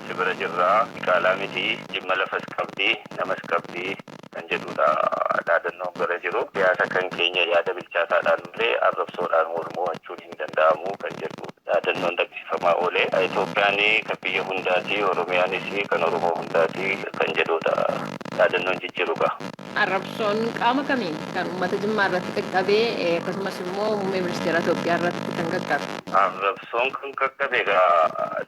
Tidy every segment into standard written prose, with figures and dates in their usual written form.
sibira jirraa qaalaa miti jimma lafas qabdi namas qabdi kan jedhudha dhaadannoon bira jiru. Siyaasa kan keenya yaada bilchaataadhaan illee arrabsoodhaan mormachuun hin danda'amu kan jedhu dhaadannoon dhaggeeffamaa oole. Itoophiyaan kan biyya hundaati, Oromiyaanis kan Oromoo hundaati kan jedhudha dhaadannoon jijjiiruudha. Arrabsoon qaama kamiin kan uummata Jimmaa irratti qaqqabee akkasumas immoo muummee ministeera Itoophiyaa irratti kan qaqqabe? Arrabsoon kan qaqqabe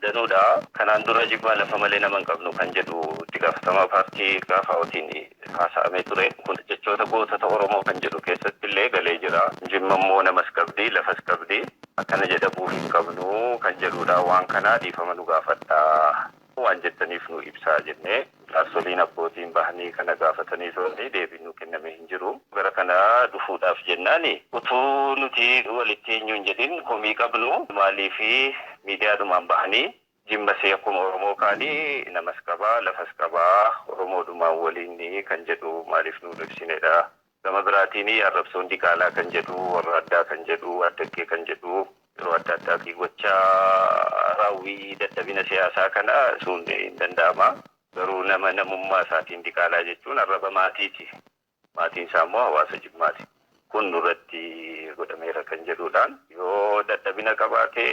danuudha. Kanaan dura Jimmaa lafa malee nama hin qabnu kan jedhu itti gaafatamaa paartii gaafa'ootiin haasa'amee ture. Kun jechoota gootota Oromoo kan jedhu keessatti illee galee jira. Jimma immoo namas qabdi, lafas qabdi. Akkana jedhamuu hin qabnu kan jedhudha. Waan kanaa dhiifama nu gaafadha. Waan jettaniif nu ibsaa jennee jaarsoliin abbootiin bahanii kana gaafatanii turanii deebiin nu kenname hin jiru. Gara kana dhufuudhaaf jennaani utuu nuti walitti eenyu hin jedhin komii qabnu maaliifi miidiyaadhumaan bahanii Jimmasee akkuma Oromoo kaanii namas qabaa, lafas qabaa, Oromoodhumaan waliin kan jedhu maaliif nu ibsinedha. Gama biraatiin arrabsoon diqaalaa kan jedhu, warra addaa kan jedhu, addaggee kan jedhu yeroo adda addaa gochaa raawwii dadhabina siyaasaa kana sun hin danda'ama. Garuu nama namummaa isaatiin diqaalaa jechuun arraba maatiiti. Maatiin isaa immoo hawaasa Jimmaati. Kun nurratti godhameera kan jedhuudhaan yoo dadhabina qabaate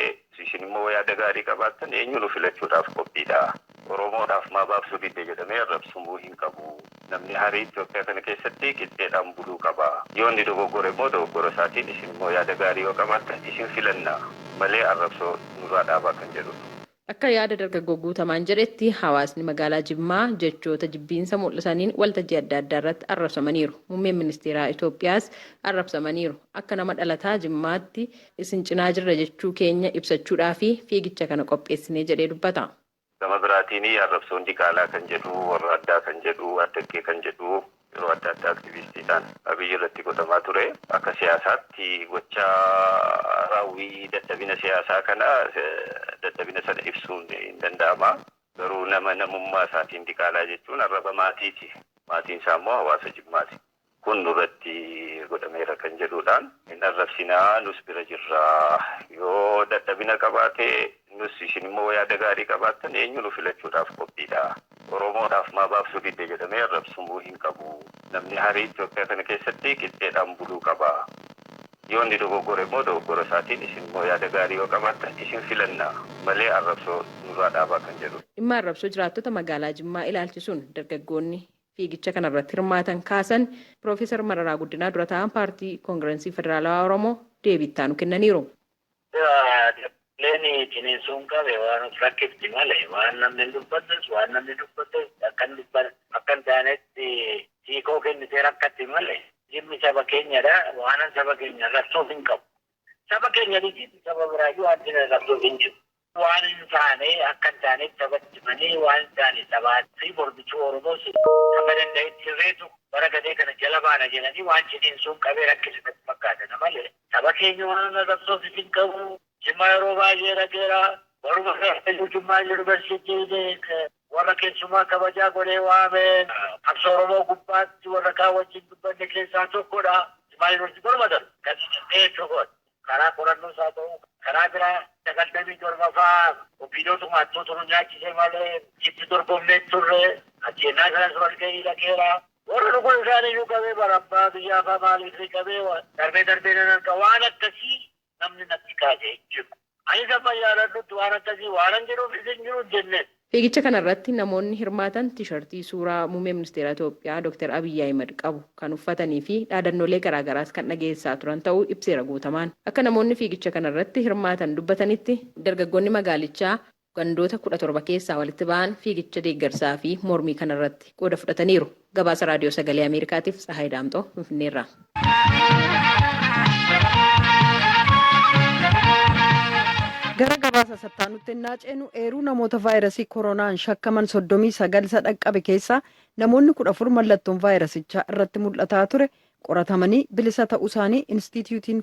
isin immoo yaada gaarii qabaattan eenyu nu filachuudhaaf qophiidha. Oromoodhaaf maa baabsuu didde jedhamee arrabsamuu hin qabu. Namni harii Itoophiyaa kana keessatti qixxeedhaan buluu qaba. Yoo inni dogoggore immoo dogoggora isaatiin isin immoo yaada gaarii yoo qabaattan isin filanna malee arrabsoo nurraa dhaabaa kan jedhudha. Akka yaada dargaggoo Guutamaan jedhetti hawaasni magaalaa Jimmaa jechoota jibbiinsa mul'isaniin waltajjii adda addaa irratti arrabsamaniiru. Muummeen ministeeraa Itoophiyaas arrabsamaniiru. Akka nama dhalataa Jimmaatti isin cinaa jirra jechuu keenya ibsachuudhaa fi fiigicha kana qopheessinee jedhee dubbata. Gama biraatiin arrabsoon diqaalaa kan jedhu, warra addaa kan jedhu, addaggee kan jedhu yeroo adda addaa aktivistiidhaan biyya irratti godhamaa ture. Akka siyaasaatti gochaa raawwii dadhabina siyaasaa kana dadhabina sana ibsuun hin danda'ama. Garuu nama namummaa isaatiin diqaalaa jechuun arraba maatiiti. Maatiin isaa immoo hawaasa Jimmaati. Kun nurratti godhameera kan jedhuudhaan hin arrabsinaa nus bira jirraa. Yoo dadhabina qabaate nus isin immoo yaada gaarii qabaattan eenyu nu filachuudhaaf qophiidha. Oromoodhaaf maa baabsuu didde jedhamee arrabsamuu hin qabu. Namni harii Itoophiyaa kana keessatti qixxeedhaan buluu qaba. Yoo inni dogoggore immoo dogoggora isaatiin isin immoo yaada gaarii yoo qabaattan isin filanna malee arrabsoo nurraa dhaabaa kan jedhudha. Dhimma arrabsoo jiraattota magaalaa Jimmaa ilaalchisuun dargaggoonni fiigicha kanarratti hirmaatan kaasan Piroofeesar Mararaa Guddinaa dura ta'an paartii Koongirensii Federaalawaa Oromoo deebii itti aanu kennaniiru. Leeni ciniinsuun qabe waan rakkifti malee waan namni dubbatus waan namni dubbatus akkan taanetti hiikoo kennitee rakkatti malee Jimmi saba keenyadha waan saba keenya rabsuuf hin qabu. Saba keenya dhiisii saba biraayyuu addina rabsuuf hin jiru. Waan hin taane akka hin taanetti sabatti malee waan hin taane sabaatti mormichuu Oromoo saba danda'etti sirreetu bara gadee kana jala baana jedhanii waan ciniinsuun qabee rakkisifatti fakkaatan malee saba keenya waan rabsuuf hin qabu. Jimmaa yeroo baay'ee dhageera. Baruma keessatti Jimmaa Yuunivarsiitii warra keessumaa kabajaa godhee waame. Qabsoo Oromoo gubbaatti warra kaan wajjin dubbanne keessaa tokkodha. Jimmaa Yuunivarsiitii barumatan kan jechuudha. Karaa qorannoos haa ta'u karaa biraa 97 ofiidootu maattuu turu nyaachisee malee itti dorgomnee turre ajjeennaa kanas walgahii dhageera. Warra dhuguun isaanii iyyuu qabee barabbaa biyyaafaa maaliif qabee darbee nan waan akkasii namni natti kaasee jiru. Ani sama yaadadhutti waan akkasii waan jiruuf isin jiru jenne. Fiigicha kanarratti namoonni hirmaatan tiishartii suuraa muummee ministeera Itoophiyaa Dr. Abiyyi Ahimad qabu kan uffatanii fi dhaadannoolee garaagaraas kan dhageessaa turan ta'uu ibseera Guutamaan. Akka namoonni fiigicha kanarratti hirmaatan dubbatanitti dargaggoonni magaalichaa gandoota 17 keessaa walitti ba'an fiigicha deeggarsaa fi mormii kanarratti qooda fudhataniiru. Gabaasa Raadiyoo Sagalee Ameerikaatiif Tsahaay Daamxoo Finfinneerraa. Gara gabaasa sattaanutti innaa ceenu eeruu namoota vaayirasii koronaan shakkaman 39 dhaqqabe keessaa namoonni 14 mallattoon vaayirasichaa irratti mul'ataa ture qoratamanii bilisa ta'uu isaanii Inistitiyuutiin